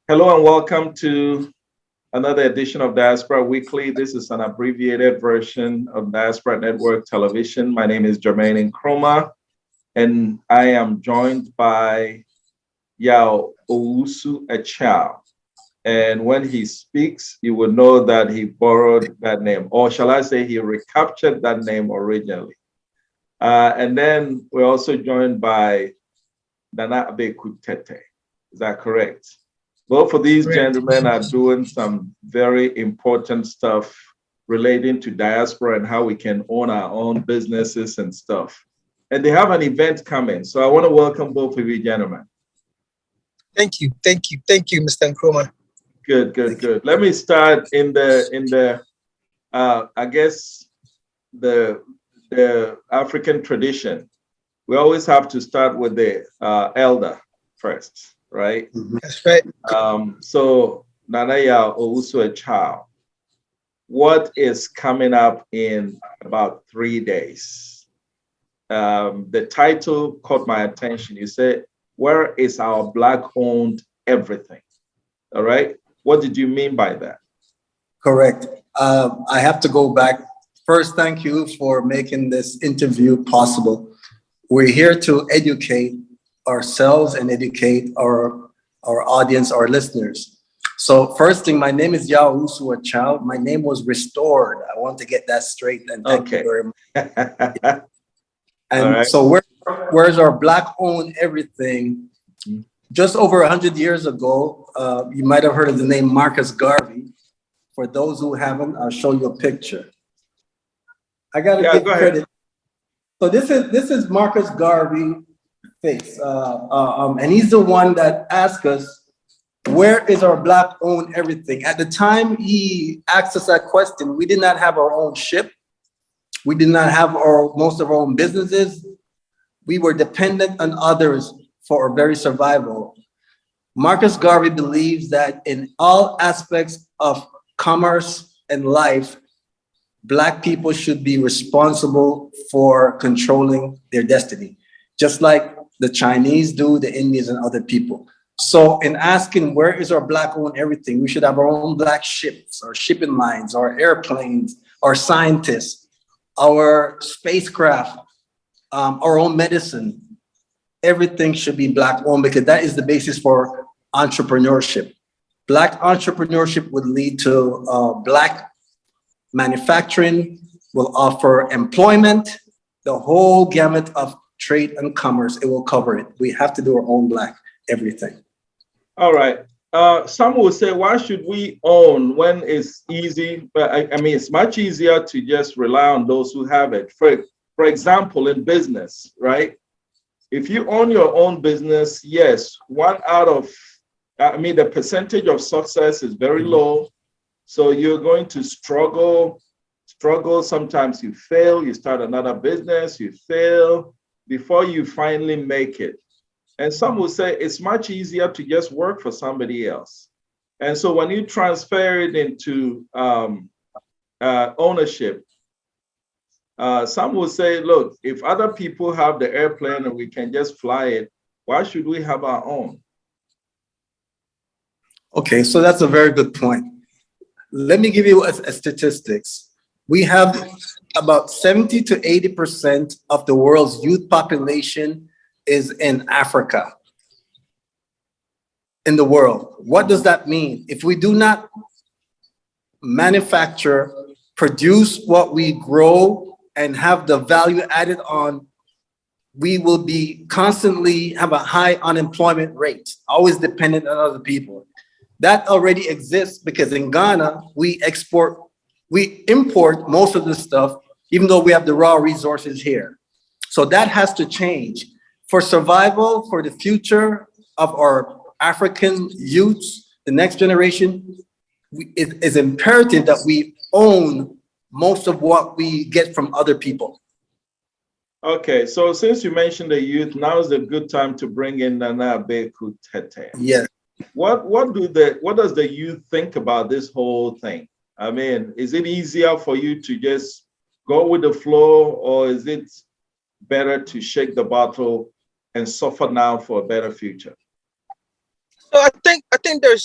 Hello and welcome to another edition of Diaspora Weekly. This is an abbreviated version of Diaspora Network Television. My name is Jermaine Nkrumah, and I am joined by Yao Owusu Echao. And when he speaks, you will know that he borrowed that name, or shall I say he recaptured that name originally. And then we're also joined by Nana Abeku Tete. Is that correct? Both of these gentlemen are doing some very important stuff relating to diaspora and how we can own our own businesses and stuff. And they have an event coming. So I want to welcome both of you gentlemen. Thank you, Mr. Nkrumah. Good. Let me start in the I guess the African tradition. We always have to start with the elder first, right? That's right. So Nanaya Owusu Echao, what is coming up in about 3 days? The title caught my attention. You said, "Where is our Black-owned everything?" All right. What did you mean by that? Correct. I have to go back. First, thank you for making this interview possible. We're here to educate ourselves and educate our audience, our listeners. So first thing, my name is Yao Owusu Echao. My name was restored. I want to get that straight, and thank you very much. And so where's our Black-owned everything? Just over 100 years ago, you might have heard of the name Marcus Garvey. For those who haven't, I'll show you a picture. I gotta give credit. So this is Marcus Garvey face, and he's the one that asked us, "Where is our Black-owned everything?" At the time he asked us that question, we did not have our own ship. We did not have most of our own businesses. We were dependent on others for our very survival. Marcus Garvey believes that in all aspects of commerce and life, Black people should be responsible for controlling their destiny, just like the Chinese do, the Indians, and other people. So in asking where is our Black-owned everything, we should have our own Black ships, our shipping lines, our airplanes, our scientists, our spacecraft, our own medicine. Everything should be Black-owned because that is the basis for entrepreneurship. Black entrepreneurship would lead to Black manufacturing, will offer employment, the whole gamut of trade and commerce. It will cover it. We have to do our own Black everything. All right. Some will say, why should we own when it's easy? But I mean, it's much easier to just rely on those who have it. For example, in business, right? If you own your own business, yes, the percentage of success is very low. So you're going to struggle. Sometimes you fail, you start another business, you fail before you finally make it. And some will say it's much easier to just work for somebody else. And so when you transfer it into ownership, some will say, look, if other people have the airplane and we can just fly it, why should we have our own? Okay, so that's a very good point. Let me give you a statistics. We have about 70 to 80% of the world's youth population is in Africa, in the world. What does that mean? If we do not manufacture, produce what we grow, and have the value added on, we will be constantly have a high unemployment rate, always dependent on other people. That already exists because in Ghana, we import most of the stuff, even though we have the raw resources here. So that has to change. For survival, for the future of our African youths, the next generation, it is imperative that we own most of what we get from other people. Okay, so since you mentioned the youth, now is a good time to bring in Nana Abeku Tete. Yes. What does the youth think about this whole thing? I mean, is it easier for you to just go with the flow, or is it better to shake the bottle and suffer now for a better future? So I think there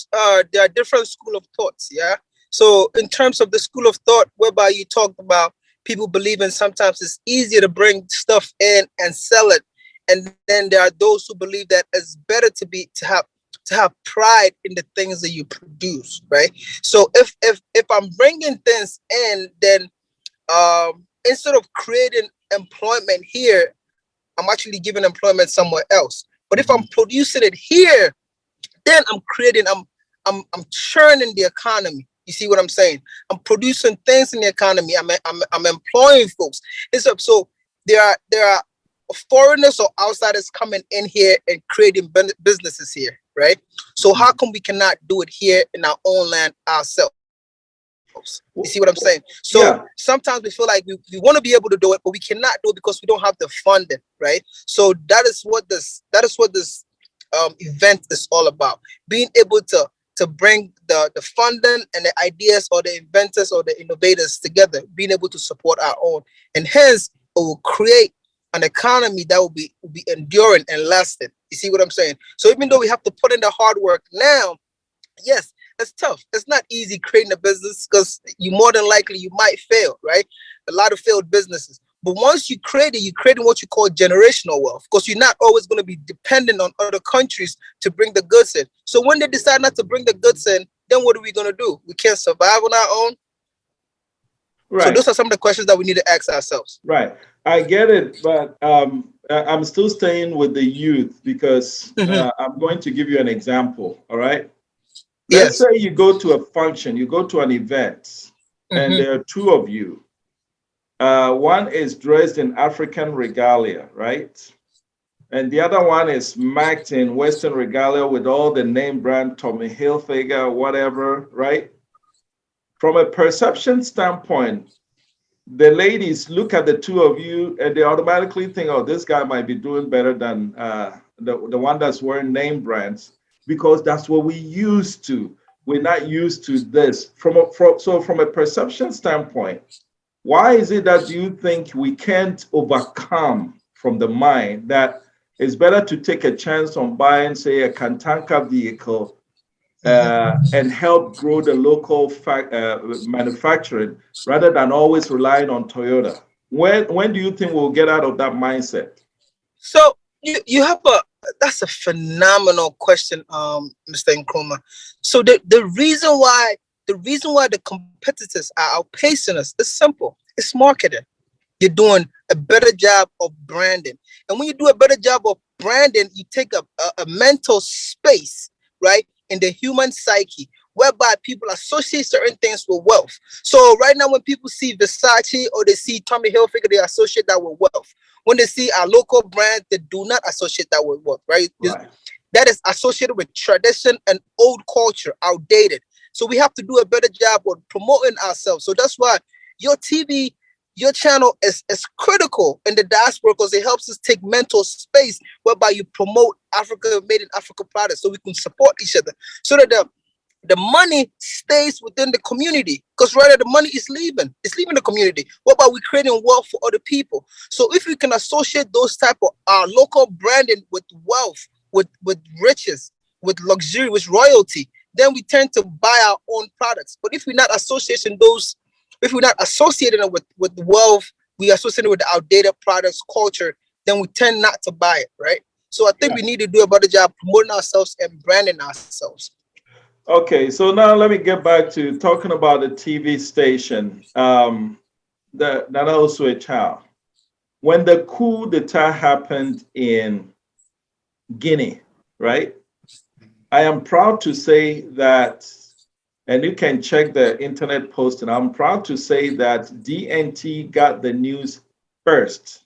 are different school of thoughts, yeah. So in terms of the school of thought whereby you talked about people believing sometimes it's easier to bring stuff in and sell it, and then there are those who believe that it's better to have pride in the things that you produce, right? So if I'm bringing things in, then instead of creating employment here, I'm actually giving employment somewhere else. But if I'm producing it here, then I'm churning the economy. You see what I'm saying? I'm producing things in the economy. I'm employing folks. So there are foreigners or outsiders coming in here and creating businesses here, right? So how come we cannot do it here in our own land ourselves? You see what I'm saying? So Yeah. sometimes we feel like we want to be able to do it, but we cannot do it because we don't have the funding, right? So that is what this event is all about. Being able to bring the funding and the ideas or the inventors or the innovators together, being able to support our own. And hence it will create an economy that will be enduring and lasting. You see what I'm saying? So even though we have to put in the hard work now, yes, it's tough. It's not easy creating a business because you more than likely you might fail, right? A lot of failed businesses. But once you create it, you're creating what you call generational wealth because you're not always going to be dependent on other countries to bring the goods in. So when they decide not to bring the goods in, then what are we going to do? We can't survive on our own. So Right. those are some of the questions that we need to ask ourselves. Right. I get it, but I'm still staying with the youth because I'm going to give you an example. All right. Let's Yes. say you go to a function, you go to an event, and there are two of you. One is dressed in African regalia, right? And the other one is smacked in Western regalia with all the name brand Tommy Hilfiger, whatever, right? From a perception standpoint, the ladies look at the two of you and they automatically think, oh, this guy might be doing better than the one that's wearing name brands because that's what we used to. We're not used to this. So from a perception standpoint, why is it that you think we can't overcome from the mind that it's better to take a chance on buying, say, a Kantanka vehicle and help grow the local manufacturing rather than always relying on Toyota? When do you think we'll get out of that mindset? So you have that's a phenomenal question, Mr. Nkrumah. So the reason why the competitors are outpacing us is simple. It's marketing. You're doing a better job of branding. And when you do a better job of branding, you take a mental space, right, in the human psyche, whereby people associate certain things with wealth. So right now, when people see Versace or they see Tommy Hilfiger, they associate that with wealth. When they see our local brand, they do not associate that with wealth, right? Right. That is associated with tradition and old culture, outdated. So we have to do a better job of promoting ourselves. So that's why your TV, your channel is critical in the diaspora because it helps us take mental space whereby you promote Africa, made in Africa products so we can support each other. So that the money stays within the community because rather the money is leaving. It's leaving the community. What about we creating wealth for other people? So if we can associate those type of local branding with wealth, with riches, with luxury, with royalty, then we tend to buy our own products. But if we're not associating those, if we're not associating it with wealth, we associate it with the outdated products, culture, then we tend not to buy it, right? So I think we need to do a better job promoting ourselves and branding ourselves. Okay, so now let me get back to talking about the TV station. That also a child. When the coup d'etat happened in Guinea, right? I am proud to say that, and you can check the internet post, and I'm proud to say that DNT got the news first.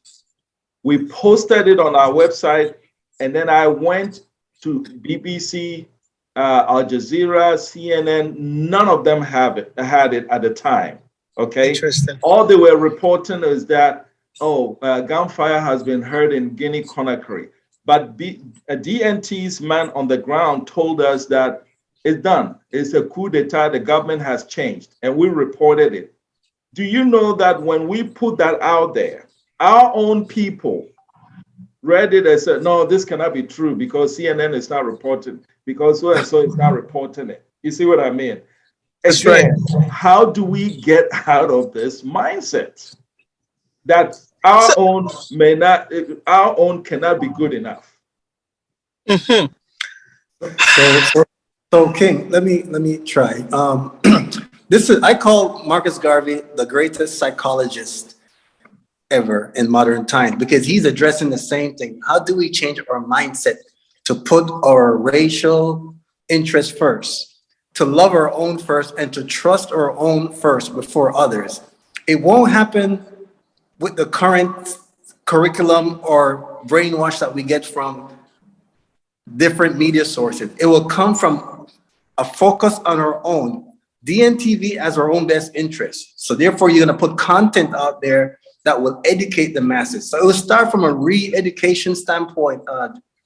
We posted it on our website, and then I went to BBC, Al Jazeera, CNN. None of them had it at the time. Okay. Interesting. All they were reporting is that, gunfire has been heard in Guinea Conakry. But DNT's man on the ground told us that it's done. It's a coup d'etat. The government has changed, and we reported it. Do you know that when we put that out there, our own people read it and said, no, this cannot be true because CNN is not reporting, because so and so is not reporting it. You see what I mean? That's Again, how do we get out of this mindset that our own cannot be good enough? Mhm. So King, let me try. I call Marcus Garvey the greatest psychologist ever in modern times because he's addressing the same thing. How do we change our mindset to put our racial interests first, to love our own first, and to trust our own first before others? It won't happen with the current curriculum or brainwash that we get from different media sources. It will come from a focus on our own, DNTV as our own best interest. So therefore, you're going to put content out there that will educate the masses. So it will start from a re-education standpoint,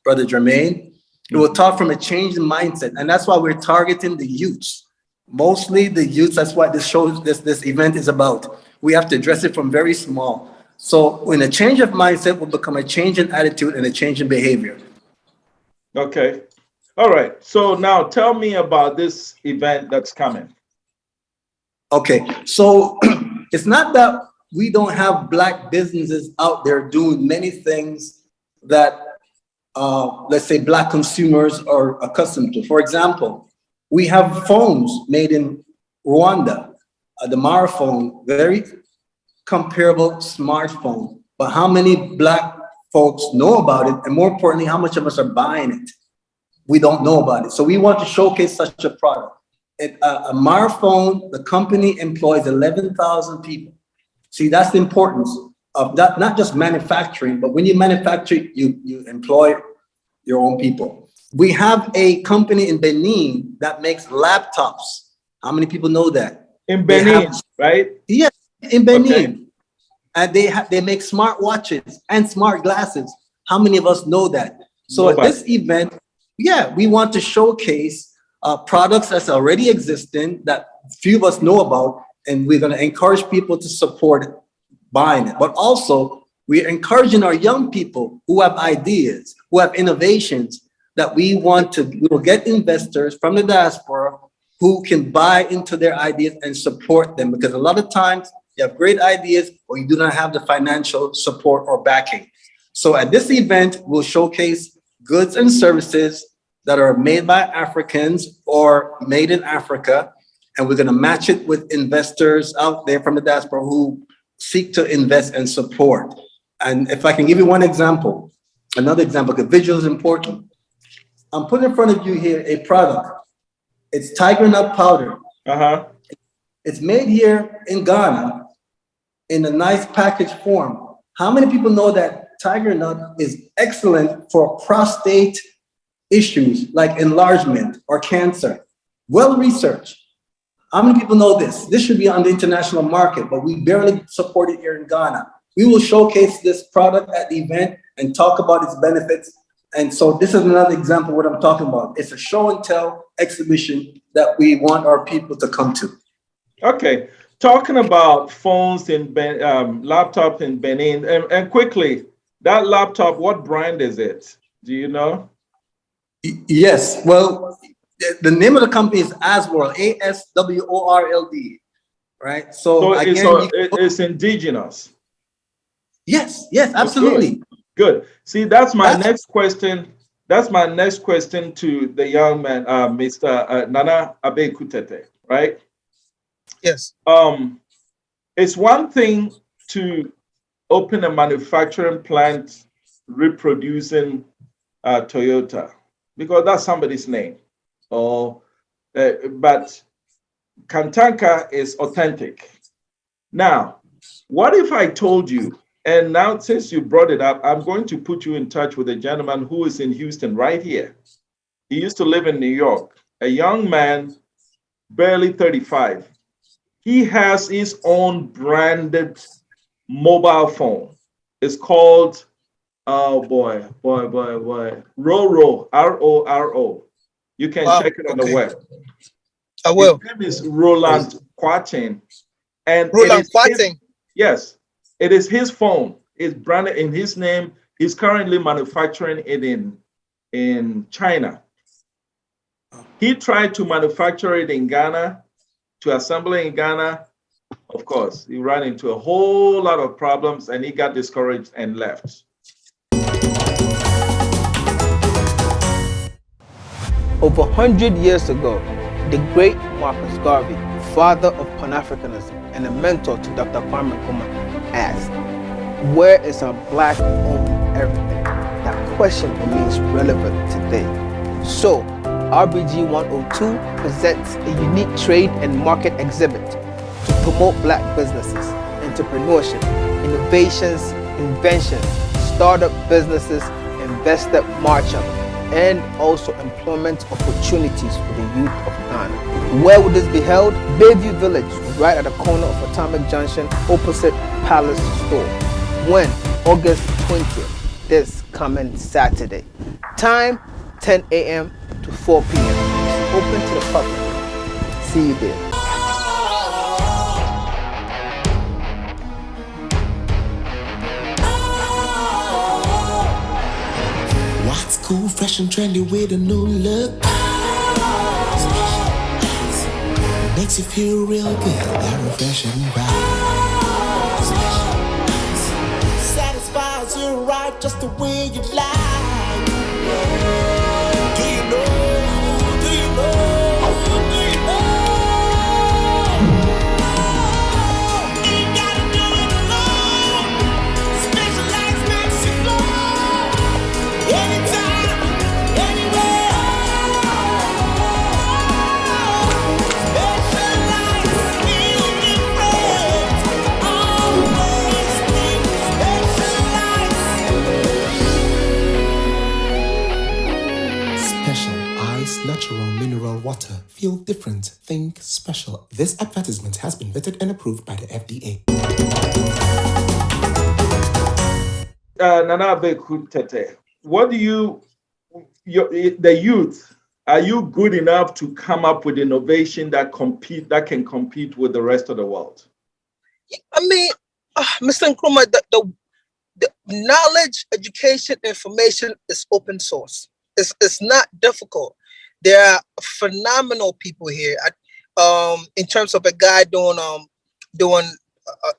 Brother Jermaine. It will start from a change in mindset. And that's why we're targeting the youths. Mostly the youths, that's what this event is about. We have to address it from very small. So when a change of mindset will become a change in attitude and a change in behavior. Okay. All right. So now tell me about this event that's coming. Okay. So it's not that we don't have Black businesses out there doing many things that, let's say, Black consumers are accustomed to. For example, we have phones made in Rwanda, the Mara phone, very comparable smartphone. But how many Black folks know about it? And more importantly, how much of us are buying it? We don't know about it. So we want to showcase such a product. A Mara phone, the company employs 11,000 people. See, that's the importance of that, not just manufacturing, but when you manufacture, you employ your own people. We have a company in Benin that makes laptops. How many people know that? In Benin, right? Yes, in Benin. Okay. And they make smart watches and smart glasses. How many of us know that? So Nobody. At this event, yeah, we want to showcase products that's already existing that few of us know about, and we're going to encourage people to support buying it. But also, we're encouraging our young people who have ideas, who have innovations, that we will get investors from the diaspora who can buy into their ideas and support them. Because a lot of times you have great ideas, but you do not have the financial support or backing. So at this event, we'll showcase goods and services that are made by Africans or made in Africa. And we're going to match it with investors out there from the diaspora who seek to invest and support. And if I can give you one example, another example, because visual is important. I'm putting in front of you here a product. It's tiger nut powder. Uh-huh. It's made here in Ghana in a nice package form. How many people know that tiger nut is excellent for prostate issues like enlargement or cancer? Well researched. How many people know this? This should be on the international market, but we barely support it here in Ghana. We will showcase this product at the event and talk about its benefits. And so this is another example of what I'm talking about. It's a show and tell exhibition that we want our people to come to. Okay. Talking about phones in laptop in Benin, and quickly, that laptop, what brand is it? Do you know? Yes. Well, the name of the company is Asworld, ASWORLD, right? So again, it's indigenous. Yes, absolutely. Good. See, that's my next question. That's my next question to the young man, Mr. Nana Abe Kutete, right? Yes. It's one thing to open a manufacturing plant reproducing Toyota, because that's somebody's name. But Kantanka is authentic. Now, what if I told you, and now since you brought it up, I'm going to put you in touch with a gentleman who is in Houston right here. He used to live in New York, a young man, barely 35. He has his own branded mobile phone. It's called, oh boy, Roro, RORO. You can check it on the web. I will. His name is Roland Quatin. And Roland Quatin. Yes, it is his phone. It's branded in his name. He's currently manufacturing it in China. He tried to manufacture it in Ghana, to assemble it in Ghana. Of course, he ran into a whole lot of problems and he got discouraged and left. Over 100 years ago, the great Marcus Garvey, father of Pan-Africanism and a mentor to Dr. Kwame Nkrumah, asked, "Where is our black-owned everything?" That question remains relevant today. So, RBG 102 presents a unique trade and market exhibit to promote black businesses, entrepreneurship, innovations, inventions, startup businesses, investor march-up, and also employment opportunities for the youth of Ghana. Where would this be held? Bayview Village, right at the corner of Atomic Junction, opposite Palace Store. When? August 20th, this coming Saturday. Time, 10 a.m. to 4 p.m. It's open to the public. See you there. What's cool, fresh and trendy with a new look? Makes you feel real good, that refreshing vibe. Satisfies you right just the way you like. Do you know? Do you know? Do you know? Ain't gotta do it alone. Specialized makes you glow. Anytime, anywhere. Specialized, feel different. Always think specialized. Special ice, natural mineral water. Feel different. Think special. This advertisement has been vetted and approved by the FDA. Nana Beku Tete, what do the youth, are you good enough to come up with innovation that can compete with the rest of the world? I mean, Mr. Nkrumah, the knowledge, education, information is open source. It's not difficult. There are phenomenal people here. In terms of a guy doing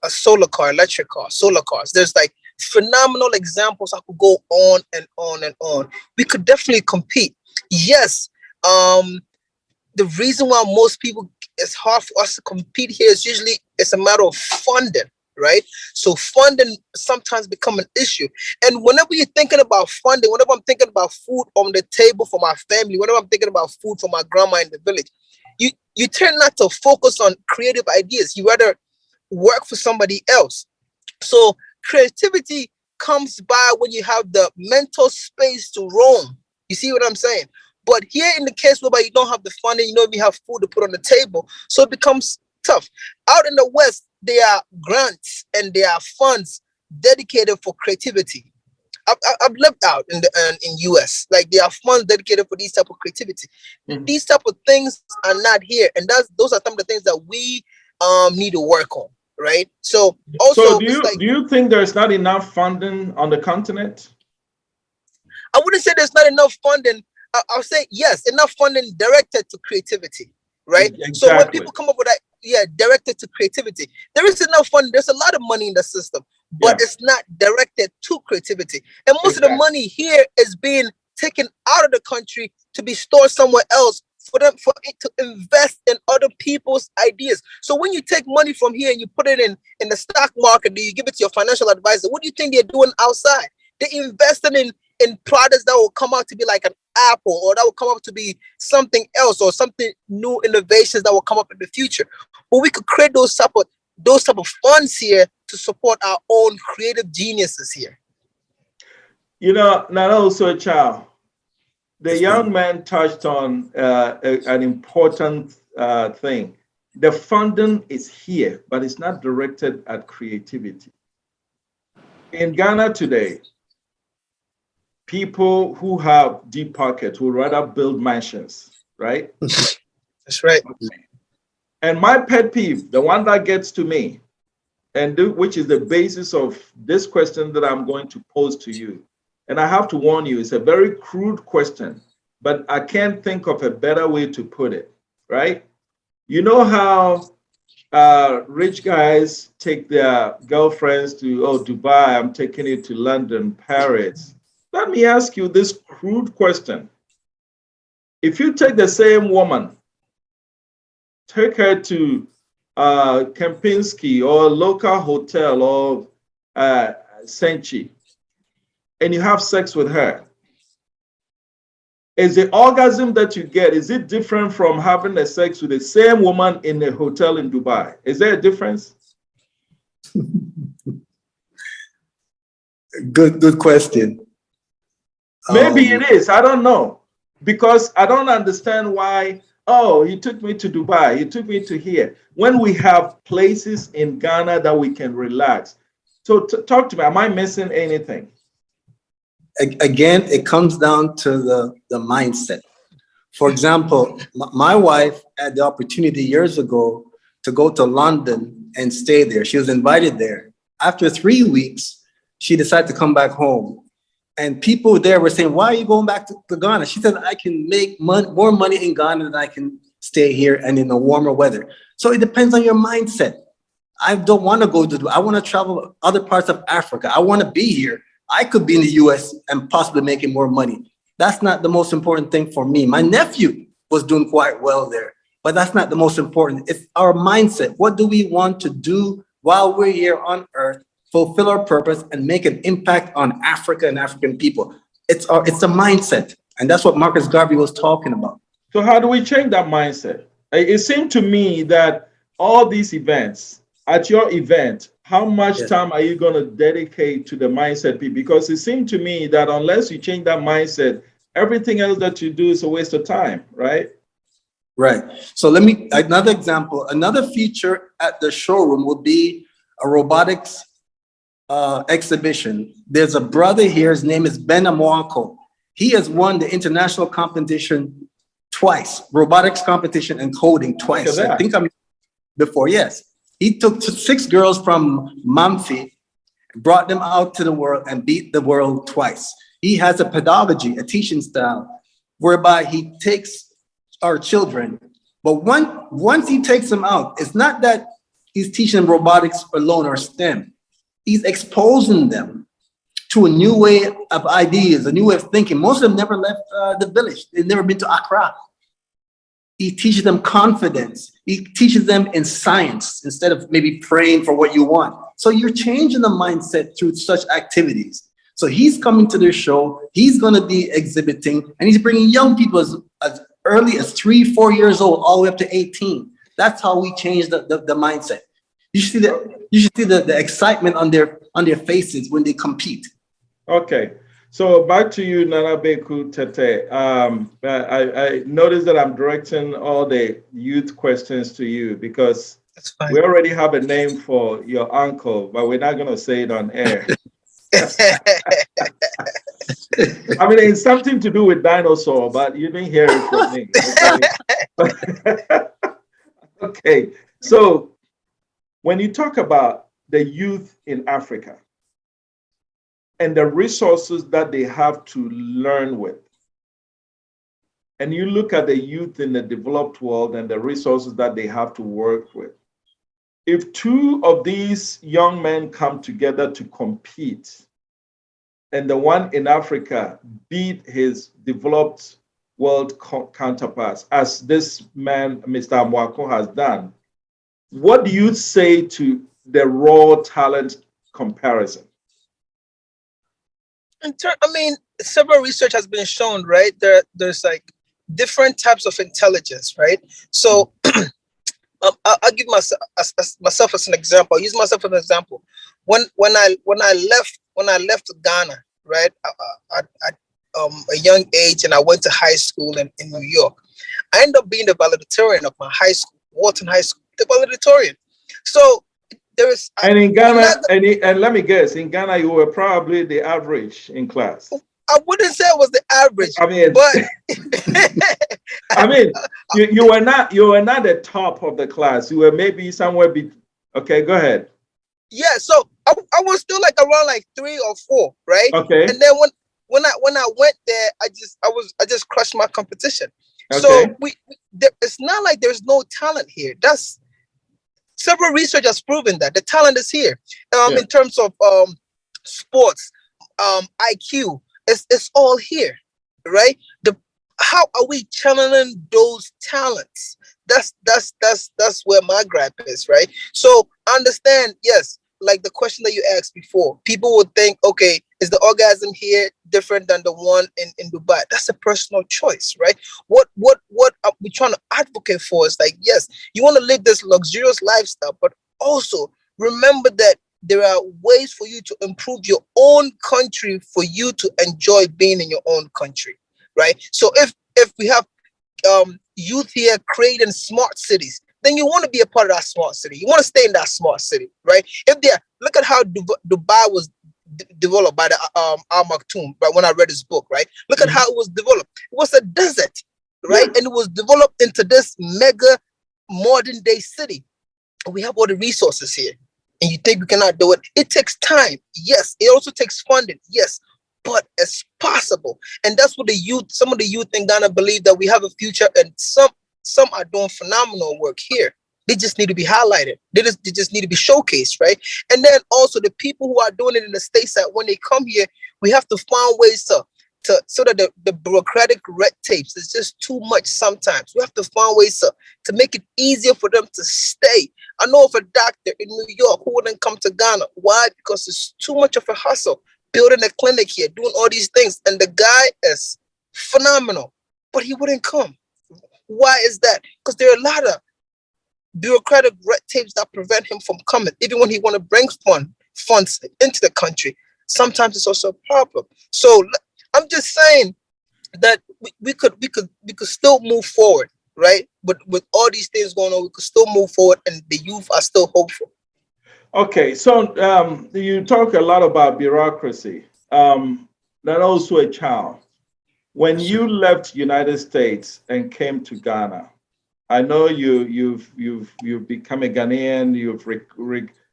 a solar car, electric car, solar cars. There's like phenomenal examples. I could go on and on and on. We could definitely compete. Yes. The reason why most people, it's hard for us to compete here is usually it's a matter of funding, right? So funding sometimes become an issue. And whenever you're thinking about funding, whenever I'm thinking about food on the table for my family, whenever I'm thinking about food for my grandma in the village, you tend not to focus on creative ideas. You rather work for somebody else. So creativity comes by when you have the mental space to roam. You see what I'm saying? But here in the case whereby you don't have the funding, you know, we have food to put on the table, so it becomes tough. Out in the West, there are grants and there are funds dedicated for creativity. I've lived out in US, like there are funds dedicated for these type of creativity. Mm-hmm. These type of things are not here, and those are some of the things that we need to work on, right? So also, do you think there's not enough funding on the continent? I wouldn't say there's not enough funding. I'll say yes, enough funding directed to creativity, right? Exactly. So when people come up with that, directed to creativity, there is enough funding. There's a lot of money in the system, but it's not directed to creativity. And most of the money here is being taken out of the country to be stored somewhere else for it to invest in other people's ideas. So when you take money from here and you put it in the stock market, do you give it to your financial advisor? What do you think they're doing outside? They're investing in products that will come out to be like an Apple, or that will come up to be something else, or something new innovations that will come up in the future. But we could create those type of funds here to support our own creative geniuses here. You know, not also, Chow, the young man touched on an important thing. The funding is here, but it's not directed at creativity. In Ghana today, people who have deep pockets would rather build mansions, right? That's right. And my pet peeve, the one that gets to me, and which is the basis of this question that I'm going to pose to you, And I have to warn you, it's a very crude question, but I can't think of a better way to put it, right? You know how rich guys take their girlfriends to, oh, Dubai, I'm taking it to London, Paris. Let me ask you this crude question. If you take the same woman, take her to Kempinski or a local hotel or Senchi, and you have sex with her, is the orgasm that you get, is it different from having a sex with the same woman in a hotel in Dubai? Is there a difference? Good question. Maybe it is. I don't know. Because I don't understand why, oh, he took me to Dubai, he took me to here, when we have places in Ghana that we can relax. So talk to me. Am I missing anything? Again, it comes down to the mindset. For example, my wife had the opportunity years ago to go to London and stay there. She was invited there. After 3 weeks, she decided to come back home. And people there were saying, why are you going back to Ghana? She said, I can make more money in Ghana than I can stay here and in the warmer weather. So it depends on your mindset. I don't want to go to, I want to travel other parts of Africa. I want to be here. I could be in the US and possibly making more money. That's not the most important thing for me. My nephew was doing quite well there, but that's not the most important. It's our mindset. What do we want to do while we're here on earth, fulfill our purpose and make an impact on Africa and African people? It's a mindset. And that's what Marcus Garvey was talking about. So how do we change that mindset? It seemed to me that all these events, at your event, how much time are you going to dedicate to the mindset? Because it seemed to me that unless you change that mindset, everything else that you do is a waste of time, right? Right. So another example, another feature at the showroom will be a robotics exhibition. There's a brother here, his name is Ben Amoako. He has won the international competition twice, robotics competition and coding twice. I think before, yes. He took 6 girls from Mamfi, brought them out to the world and beat the world twice. He has a pedagogy, a teaching style, whereby he takes our children, but once he takes them out, it's not that he's teaching them robotics alone or STEM. He's exposing them to a new way of ideas, a new way of thinking. Most of them never left the village. They've never been to Accra. He teaches them confidence. He teaches them in science instead of maybe praying for what you want. So you're changing the mindset through such activities. So he's coming to this show. He's going to be exhibiting, and he's bringing young people as early as 3-4 years old, all the way up to 18. That's how we change the mindset. You should see the excitement on their faces when they compete. Okay. So back to you, Nana Beku Tete. I noticed that I'm directing all the youth questions to you because we already have a name for your uncle, but we're not going to say it on air. I mean, it's something to do with dinosaur, but you didn't hear it from me. Okay. Okay. So when you talk about the youth in Africa, and the resources that they have to learn with. And you look at the youth in the developed world and the resources that they have to work with. If 2 of these young men come together to compete, and the one in Africa beat his developed world counterparts, as this man, Mr. Amwako, has done, what do you say to the raw talent comparison? I mean, several research has been shown, right? There's like different types of intelligence, right? So I'll give myself as an example. I'll use myself as an example. When I left Ghana, right, at a young age, and I went to high school in New York, I ended up being the valedictorian of my high school, Wharton High School, the valedictorian. So and in Ghana, and let me guess, in Ghana, you were probably the average in class. I wouldn't say I was the average. I mean, but I mean, you were not the top of the class. You were maybe somewhere. Okay, go ahead. Yeah, so I was still like around like 3 or 4, right? Okay. And then when I went there, I just crushed my competition. Okay. So it's not like there's no talent here. That's several research has proven that the talent is here. Yeah. In terms of sports, IQ, it's all here, right? How are we channeling those talents? That's where my gripe is, right? So understand, yes, like the question that you asked before, people would think, okay, is the orgasm here different than the one in Dubai? That's a personal choice, right? What are we trying to advocate for is like, yes, you want to live this luxurious lifestyle, but also remember that there are ways for you to improve your own country for you to enjoy being in your own country, right? So if we have youth here creating smart cities, then you want to be a part of that smart city. You want to stay in that smart city, right? If there, look at how Dubai was developed by the Al Maktoum, right? When I read his book, right? Look at how it was developed. It was a desert, right? And it was developed into this mega modern day city. We have all the resources here, and you think we cannot do it? It takes time, yes. It also takes funding, yes. But it's possible, and that's what some of the youth in Ghana believe, that we have a future, and some are doing phenomenal work here. They just need to be highlighted. They just need to be showcased, right? And then also the people who are doing it in the States, that when they come here, we have to find ways to so that the bureaucratic red tapes is just too much sometimes. We have to find ways to make it easier for them to stay. I know of a doctor in New York who wouldn't come to Ghana. Why? Because it's too much of a hustle. Building a clinic here, doing all these things, and the guy is phenomenal, but he wouldn't come. Why is that? Because there are a lot of bureaucratic red tapes that prevent him from coming. Even when he want to bring funds into the country, sometimes it's also a problem. So I'm just saying that we could still move forward, right? But with all these things going on, we could still move forward, and the youth are still hopeful. Okay, so you talk a lot about bureaucracy. That also a child. When you left United States and came to Ghana, I know you've become a Ghanaian. You've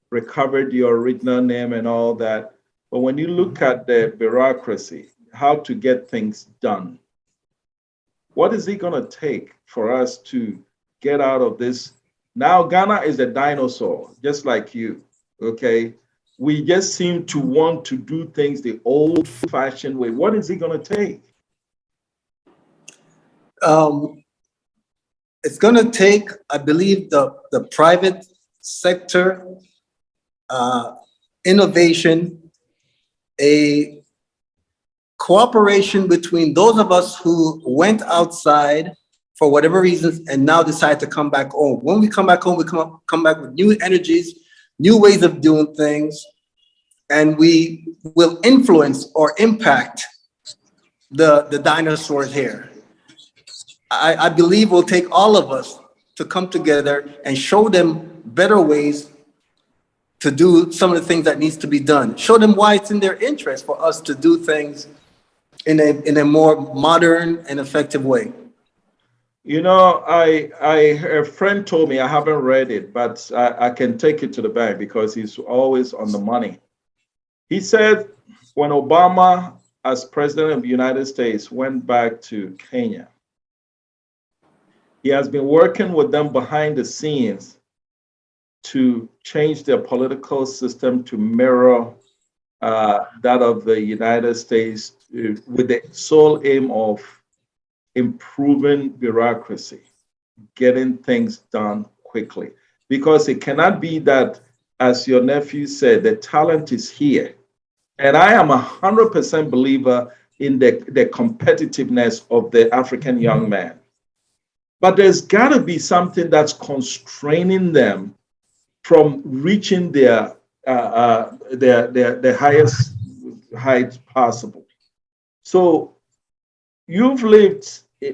recovered your original name and all that. But when you look at the bureaucracy, how to get things done, what is it going to take for us to get out of this? Now Ghana is a dinosaur, just like you. Okay, we just seem to want to do things the old-fashioned way. What is it going to take? It's going to take, I believe, the private sector, innovation, a cooperation between those of us who went outside for whatever reasons and now decide to come back home. When we come back home, we come back with new energies, new ways of doing things, and we will influence or impact the dinosaurs here. I believe it will take all of us to come together and show them better ways to do some of the things that needs to be done. Show them why it's in their interest for us to do things in a more modern and effective way. You know, a friend told me, I haven't read it, but I can take it to the bank because he's always on the money. He said when Obama, as president of the United States, went back to Kenya, he has been working with them behind the scenes to change their political system to mirror that of the United States, with the sole aim of improving bureaucracy, getting things done quickly. Because it cannot be that, as your nephew said, the talent is here. And I am 100% believer in the competitiveness of the African young man. But there's got to be something that's constraining them from reaching their highest heights possible. So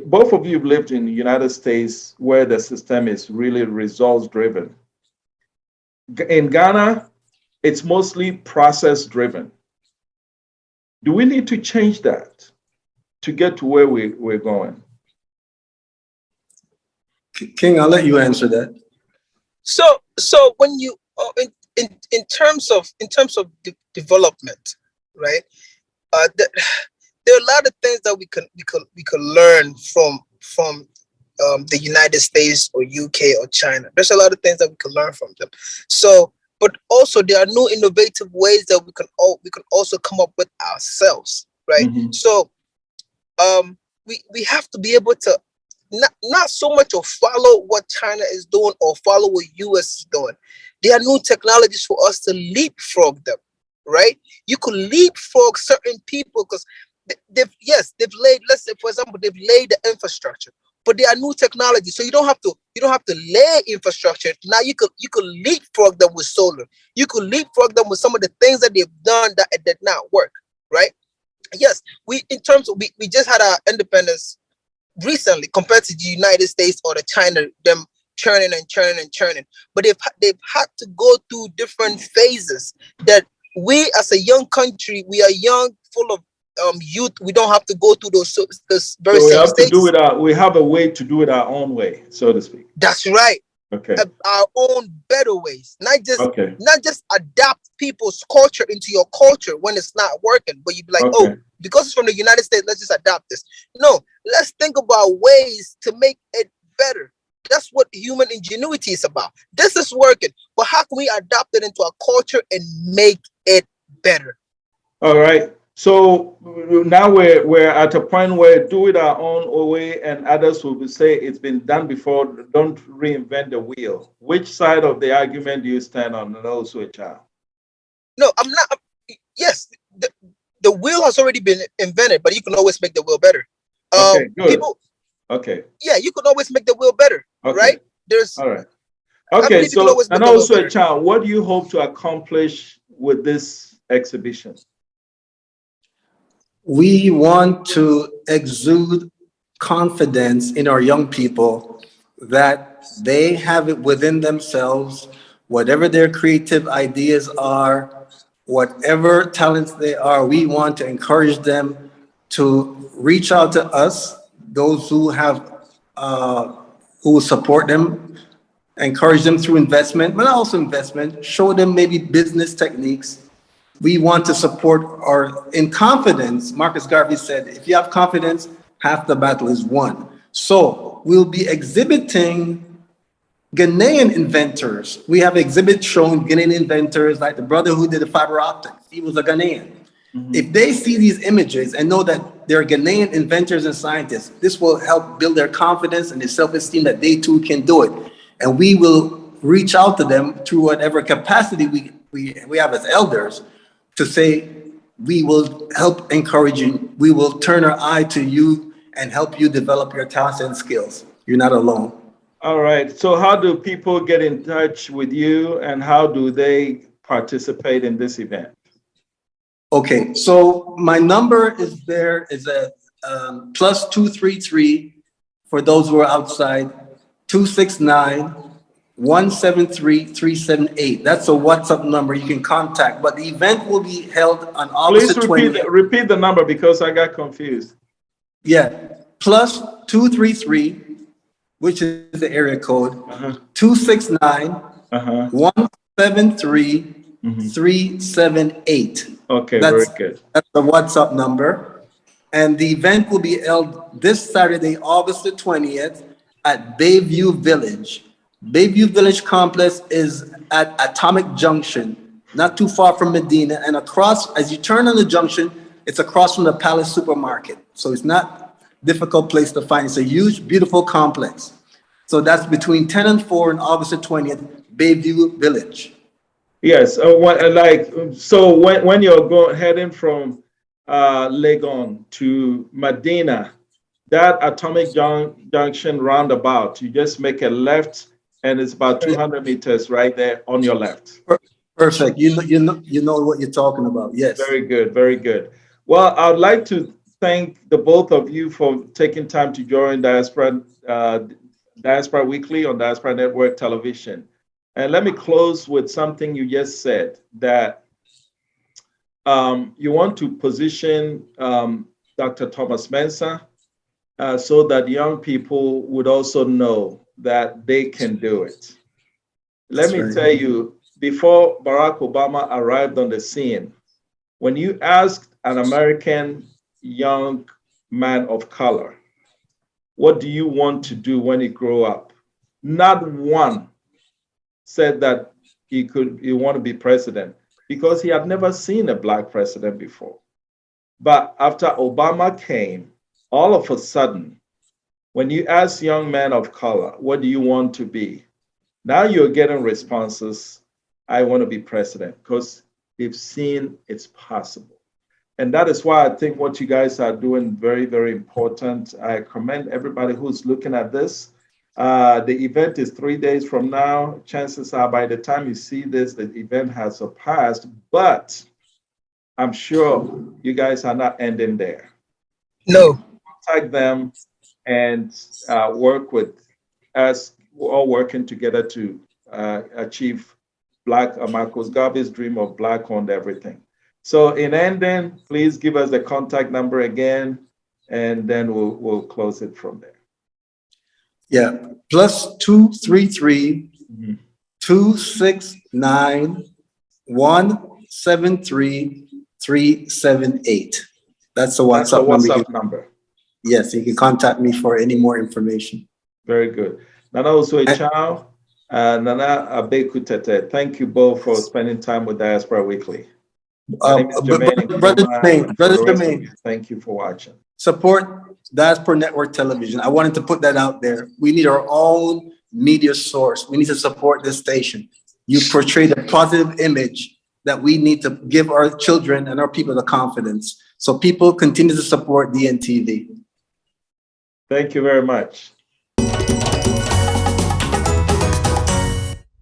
both of you have lived in the United States where the system is really results driven. In Ghana, it's mostly process driven. Do we need to change that to get to where we're going? King, I'll let you answer that. So when you in terms of development, right? there are a lot of things that we could learn from the United States or UK or China. There's a lot of things that we can learn from them. So, but also there are new innovative ways that we can also come up with ourselves, right? Mhm. So, we have to be able to not so much of follow what China is doing or follow what US is doing. There are new technologies for us to leapfrog them, right? You could leapfrog certain people because they've laid, let's say for example, they've laid the infrastructure, but there are new technologies. So you don't have to lay infrastructure. Now you could leapfrog them with solar. You could leapfrog them with some of the things that they've done that did not work, right? Yes, we just had our independence recently compared to the United States or the China, them churning and churning and churning. But they've had to go through different phases that we as a young country, we are young, full of youth. We don't have to go through those very So we same have to do stages. it we have a way to do it our own way, so to speak. That's right. Okay. Our own better ways, Okay. not just adapt people's culture into your culture when it's not working, but you'd be like, Okay. oh, because it's from the United States, let's just adapt this. No, let's think about ways to make it better. That's what human ingenuity is about. This is working, but how can we adapt it into our culture and make it better? All right. So now we're at a point where do it our own way, and others will say it's been done before. Don't reinvent the wheel. Which side of the argument do you stand on? And also a child. No, I'm not. Yes, the wheel has already been invented, but you can always make the wheel better. Okay, good. People, Okay. yeah, you can always make the wheel better, Okay. right? There's, All right. I Okay. believe you can So always make and the wheel also a better. child. What do you hope to accomplish with this exhibition? We want to exude confidence in our young people that they have it within themselves, whatever their creative ideas are, whatever talents they are, we want to encourage them to reach out to us, those who have, who will support them, encourage them through investment, but not also investment, show them maybe business techniques. We want to support our, in confidence, Marcus Garvey said, if you have confidence, half the battle is won. So we'll be exhibiting Ghanaian inventors. We have exhibits showing Ghanaian inventors, like the brother who did the fiber optics. He was a Ghanaian. If they see these images and know that they're Ghanaian inventors and scientists, this will help build their confidence and their self-esteem that they too can do it. And we will reach out to them through whatever capacity we have as elders to say, we will help encourage you. We will turn our eye to you and help you develop your talents and skills. You're not alone. All right. So how do people get in touch with you, and how do they participate in this event? Okay, so my number is there is a plus 233 for those who are outside, 269-173-378. That's a WhatsApp number you can contact, but the event will be held on August Please the 20th. repeat the number because I got confused. Yeah, plus 233, which is the area code, Uh-huh. 269-173-378. Okay, That's, very good. that's the WhatsApp number. And the event will be held this Saturday, August the 20th at Bayview Village. Bayview Village Complex is at Atomic Junction, not too far from Medina. And across, as you turn on the junction, it's across from the Palace Supermarket. So it's not a difficult place to find. It's a huge, beautiful complex. So that's between 10 and 4 on August the 20th, Bayview Village. Yes. So when you're heading from Legon to Medina, that Atomic Junction roundabout, you just make a left, and it's about 200 meters right there on your left. Perfect. You know what you're talking about. Yes. Very good. Very good. Well, I'd like to thank the both of you for taking time to join Diaspora Weekly on Diaspora Network Television. And let me close with something you just said, that you want to position Dr. Thomas Mensah so that young people would also know that they can do it. Let me tell you, before Barack Obama arrived on the scene, when you asked an American young man of color, what do you want to do when you grow up? Not one said that he want to be president because he had never seen a black president before. But after Obama came, all of a sudden, when you ask young men of color, what do you want to be? Now you're getting responses, I want to be president, because they've seen it's possible. And that is why I think what you guys are doing very, very important. I commend everybody who's looking at this. The event is 3 days from now. Chances are by the time you see this, the event has surpassed, but I'm sure you guys are not ending there. No. Contact them and work with us, all working together to achieve Marcus Garvey's dream of Black-owned everything. So in ending, please give us the contact number again, and then we'll close it from there. Yeah, +233 269 173 378. That's the WhatsApp number. Yes, you can contact me for any more information. Very good. Nana Osoi-Chow, Nana Abekutete, thank you both for spending time with Diaspora Weekly. Brother Jermaine, thank you for watching. Support Diaspora Network Television. I wanted to put that out there. We need our own media source. We need to support this station. You portray the positive image that we need to give our children and our people the confidence. So people continue to support DNTV. Thank you very much.